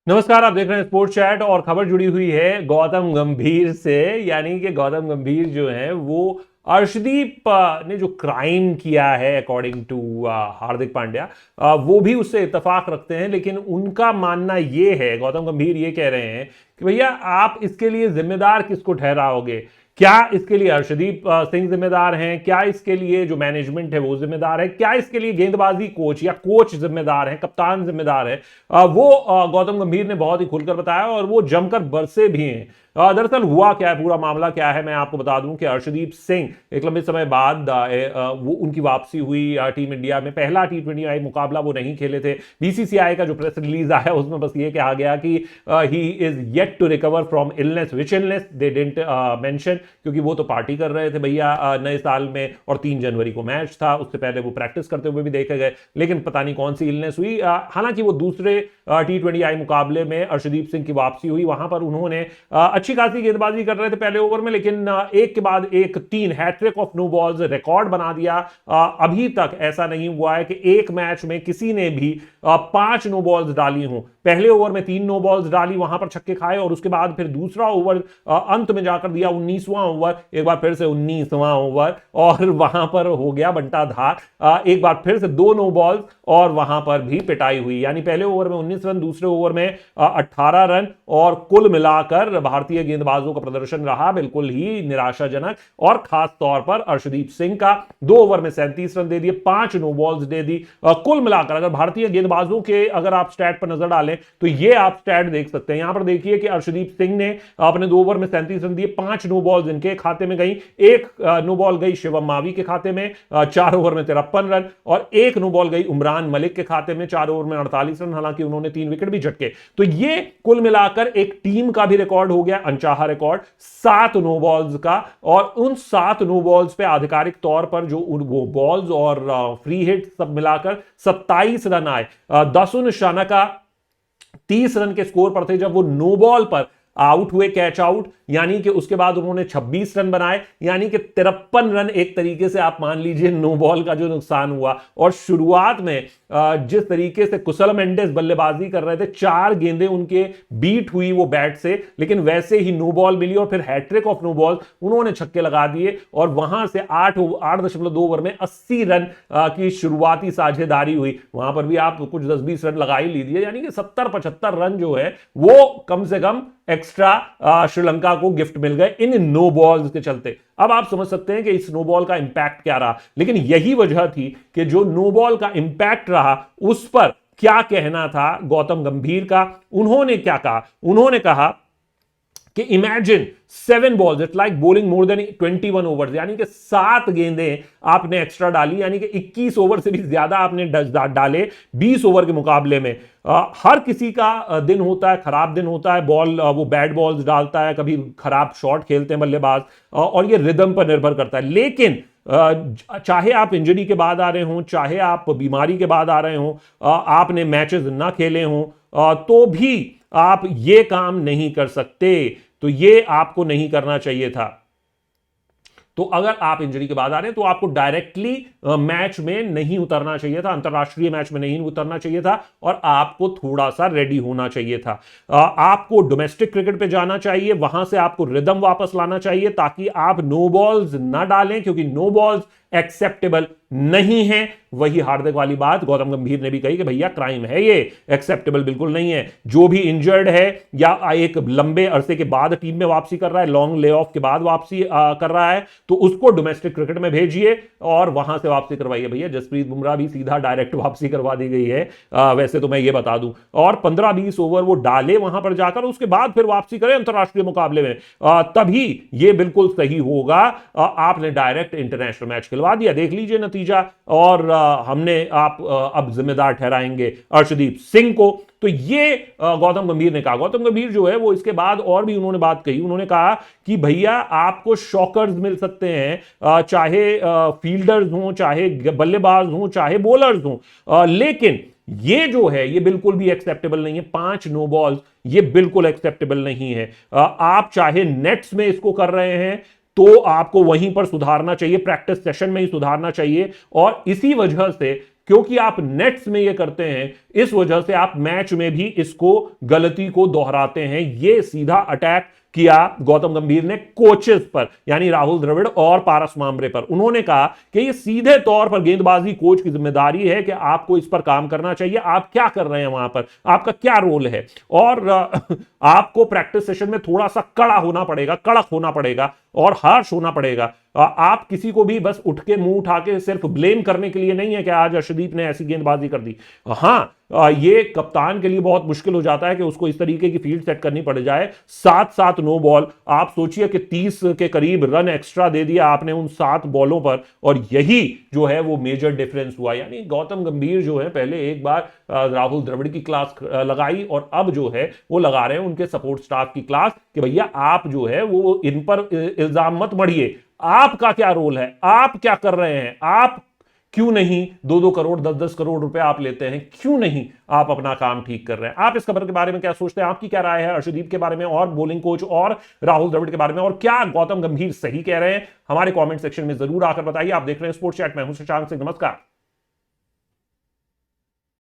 नमस्कार, आप देख रहे हैं स्पोर्ट्स चैट और खबर जुड़ी हुई है गौतम गंभीर से। यानी कि गौतम गंभीर जो है वो अर्शदीप ने जो क्राइम किया है अकॉर्डिंग टू हार्दिक पांड्या, वो भी उससे इत्तेफाक रखते हैं। लेकिन उनका मानना ये है, गौतम गंभीर ये कह रहे हैं कि भैया आप इसके लिए जिम्मेदार किसको ठहराओगे? क्या इसके लिए अर्शदीप सिंह जिम्मेदार हैं? क्या इसके लिए जो मैनेजमेंट है वो जिम्मेदार है? क्या इसके लिए गेंदबाजी कोच या कोच जिम्मेदार है, कप्तान जिम्मेदार है? वो गौतम गंभीर ने बहुत ही खुलकर बताया और वो जमकर बरसे भी हैं। दरअसल हुआ क्या है, पूरा मामला क्या है, मैं आपको बता दूं कि अर्शदीप सिंह एक लंबे समय बाद वो उनकी वापसी हुई टीम इंडिया में। पहला T20 मुकाबला वो नहीं खेले थे। बीसीसीआई का जो प्रेस रिलीज आया उसमें बस ये कहा गया कि he is yet to recover from illness. Which illness they didn't mention, क्योंकि वो तो पार्टी कर रहे थे भैया नए साल में, और 3 जनवरी को मैच था। उससे पहले वो प्रैक्टिस करते हुए भी देखे गए, लेकिन पता नहीं कौन सी इलनेस हुई। हालांकि वो दूसरे T20 मुकाबले में अर्शदीप सिंह की वापसी हुई, वहां पर उन्होंने अच्छी खासी गेंदबाजी कर रहे थे पहले ओवर में, लेकिन एक के बाद एक 3 hat trick of no balls record बना दिया। अभी तक ऐसा नहीं हुआ है कि एक मैच में किसी ने भी 5 नो बॉल्स डाली हों। पहले ओवर में 3 नो बॉल्स डाली, वहां पर छक्के खाए, और उसके बाद फिर दूसरा ओवर अंत में जाकर दिया 19वां ओवर, एक बार फिर से 19वां ओवर, और वहां पर हो गया बंटाधार। एक बार फिर से 2 नो बॉल्स और वहां पर भी पिटाई हुई। यानी पहले ओवर में 19 रन, दूसरे ओवर में 18 रन, और कुल मिलाकर भारतीय गेंदबाजों का प्रदर्शन रहा बिल्कुल ही निराशाजनक। और खास तौर पर अर्शदीप सिंह का 2 ओवर में 37 रन दे दिए, 5 नो बॉल्स दे दी। कुल मिलाकर अगर भारतीय गेंदबाजों के अगर आप स्टैट पर नजर डालें तो ये आप स्टैट देख सकते हैं। यहां पर देखिए कि अर्शदीप सिंह ने अपने 2 ओवर में 37 रन दिए, 5 नो बॉल्स इनके खाते में गई, 1 नो बॉल गई शिवम मावी के खाते में 4 ओवर में 53 रन, और 1 नो बॉल गई उमरान मलिक के खाते में 4 ओवर में 48 रन। हालांकि उन्होंने 3 विकेट भी झटके। तो ये कुल मिलाकर एक टीम का भी रिकॉर्ड हो गया, अनचाहा रिकॉर्ड 7 नो बॉल्स का। और उन 7 नो बॉल्स पे आधिकारिक तौर पर जो वो बॉल्स और फ्री हिट सब मिलाकर 27 रन आए। दासुन शानका 30 रन के स्कोर पर थे जब वो नो बॉल पर आउट हुए, कैच आउट, यानी कि उसके बाद उन्होंने 26 रन बनाए, यानी कि 53 रन एक तरीके से आप मान लीजिए नो बॉल का जो नुकसान हुआ। और शुरुआत में जिस तरीके से कुशल मेंडिस बल्लेबाजी कर रहे थे, 4 गेंदें उनके बीट हुई वो बैट से, लेकिन वैसे ही नो बॉल मिली और फिर हैट्रिक ऑफ नो बॉल, उन्होंने छक्के लगा दिए, और वहां से 8.2 ओवर में 80 रन की शुरुआती साझेदारी हुई। वहां पर भी आप कुछ 10-20 रन लगा ही लीजिए, यानी कि 70-75 रन जो है वो कम से कम एक्स्ट्रा श्रीलंका को गिफ्ट मिल गए इन नो बॉल्स के चलते। अब आप समझ सकते हैं कि इस नो बॉल का इंपैक्ट क्या रहा, लेकिन यही वजह थी कि जो नो बॉल का इंपैक्ट रहा उस पर क्या कहना था गौतम गंभीर का। उन्होंने क्या कहा? उन्होंने कहा कि imagine 7 balls it like bowling more than 21 overs, यानी कि 7 गेंदें आपने एक्स्ट्रा डाली, यानी कि 21 ओवर से भी ज्यादा आपने डाले 20 ओवर के मुकाबले में। हर किसी का दिन होता है, खराब दिन होता है, बॉल वो बैड बॉल्स डालता है, कभी खराब शॉट खेलते हैं बल्लेबाज, और ये रिदम पर निर्भर करता है। लेकिन चाहे आप इंजरी के बाद आ रहे हों, चाहे आप बीमारी के बाद आ रहे हों, आपने मैचेस ना खेले हों, तो भी आप ये काम नहीं कर सकते। तो ये आपको नहीं करना चाहिए था। तो अगर आप इंजरी के बाद आ रहे हैं तो आपको डायरेक्टली मैच में नहीं उतरना चाहिए था, अंतरराष्ट्रीय मैच में नहीं उतरना चाहिए था, और आपको थोड़ा सा रेडी होना चाहिए था। आपको डोमेस्टिक क्रिकेट पे जाना चाहिए, वहां से आपको रिदम वापस लाना चाहिए, ताकि आप नो बॉल्स ना डालें, क्योंकि नो बॉल्स एक्सेप्टेबल नहीं है। वही हार्दिक वाली बात गौतम गंभीर ने भी कही कि भैया क्राइम है, ये एक्सेप्टेबल बिल्कुल नहीं है। जो भी इंजर्ड है या एक लंबे अरसे के बाद टीम में वापसी कर रहा है, लॉन्ग ले ऑफ के बाद वापसी कर रहा है, तो उसको डोमेस्टिक क्रिकेट में भेजिए और वहां से वापसी करवाइए। भैया जसप्रीत बुमराह भी सीधा डायरेक्ट वापसी करवा दी गई है, वैसे तो मैं ये बता दूं, और 15-20 ओवर वो डाले वहां पर जाकर, उसके बाद फिर वापसी करें अंतरराष्ट्रीय मुकाबले में, तभी ये बिल्कुल सही होगा। आपने डायरेक्ट इंटरनेशनल मैच खिलवा दिया, देख लीजिए नतीजा, और हमने आप अब जिम्मेदार ठहराएंगे अर्शदीप सिंह को। तो ये गौतम गंभीर ने कहा। गौतम गंभीर जो है वो इसके बाद और भी उन्होंने बात कही। उन्होंने कहा कि भैया आपको शॉकर्स मिल सकते हैं, चाहे फील्डर्स हों, चाहे बल्लेबाज हों, चाहे बॉलर्स हों, लेकिन ये जो है ये बिल्कुल भी एक्सेप्टेबल नहीं है। 5 नो बॉल्स ये बिल्कुल एक्सेप्टेबल नहीं है। आप चाहे नेट्स में इसको कर रहे हैं तो आपको वहीं पर सुधारना चाहिए, प्रैक्टिस सेशन में ही सुधारना चाहिए। और इसी वजह से, क्योंकि आप नेट्स में ये करते हैं, इस वजह से आप मैच में भी इसको गलती को दोहराते हैं। ये सीधा अटैक किया गौतम गंभीर ने कोचेस पर, यानी राहुल द्रविड़ और पारस मामरे पर। उन्होंने कहा कि ये सीधे तौर पर गेंदबाजी कोच की जिम्मेदारी है कि आपको इस पर काम करना चाहिए, आप क्या कर रहे हैं वहां पर, आपका क्या रोल है, और आपको प्रैक्टिस सेशन में थोड़ा सा कड़ा होना पड़ेगा, कड़क होना पड़ेगा और हार्श होना पड़ेगा। आप किसी को भी बस उठ के मुंह उठा के सिर्फ ब्लेम करने के लिए नहीं है कि आज अर्शदीप ने ऐसी गेंदबाजी कर दी। हाँ, ये कप्तान के लिए बहुत मुश्किल हो जाता है कि उसको इस तरीके की फील्ड सेट करनी पड़ जाए। 7-7 नो बॉल, आप सोचिए कि 30 के करीब रन एक्स्ट्रा दे दिया आपने उन 7 बॉलों पर, और यही जो है वो मेजर डिफरेंस हुआ। यानी गौतम गंभीर जो है पहले एक बार राहुल द्रविड़ की क्लास लगाई और अब जो है वो लगा रहे हैं उनके सपोर्ट स्टाफ की क्लास कि भैया आप जो है वो इन पर इल्जाम मत मढ़िए, आपका क्या रोल है, आप क्या कर रहे हैं, आप क्यों नहीं 2-2 करोड़ 10-10 करोड़ रुपए आप लेते हैं, क्यों नहीं आप अपना काम ठीक कर रहे हैं। आप इस खबर के बारे में क्या सोचते हैं, आपकी क्या राय है अर्शदीप के बारे में और बॉलिंग कोच और राहुल द्रविड़ के बारे में, और क्या गौतम गंभीर सही कह रहे हैं, हमारे कमेंट सेक्शन में जरूर आकर बताइए। आप देख रहे हैं स्पोर्ट्स चैट में, हूं शशांक सिंह, नमस्कार।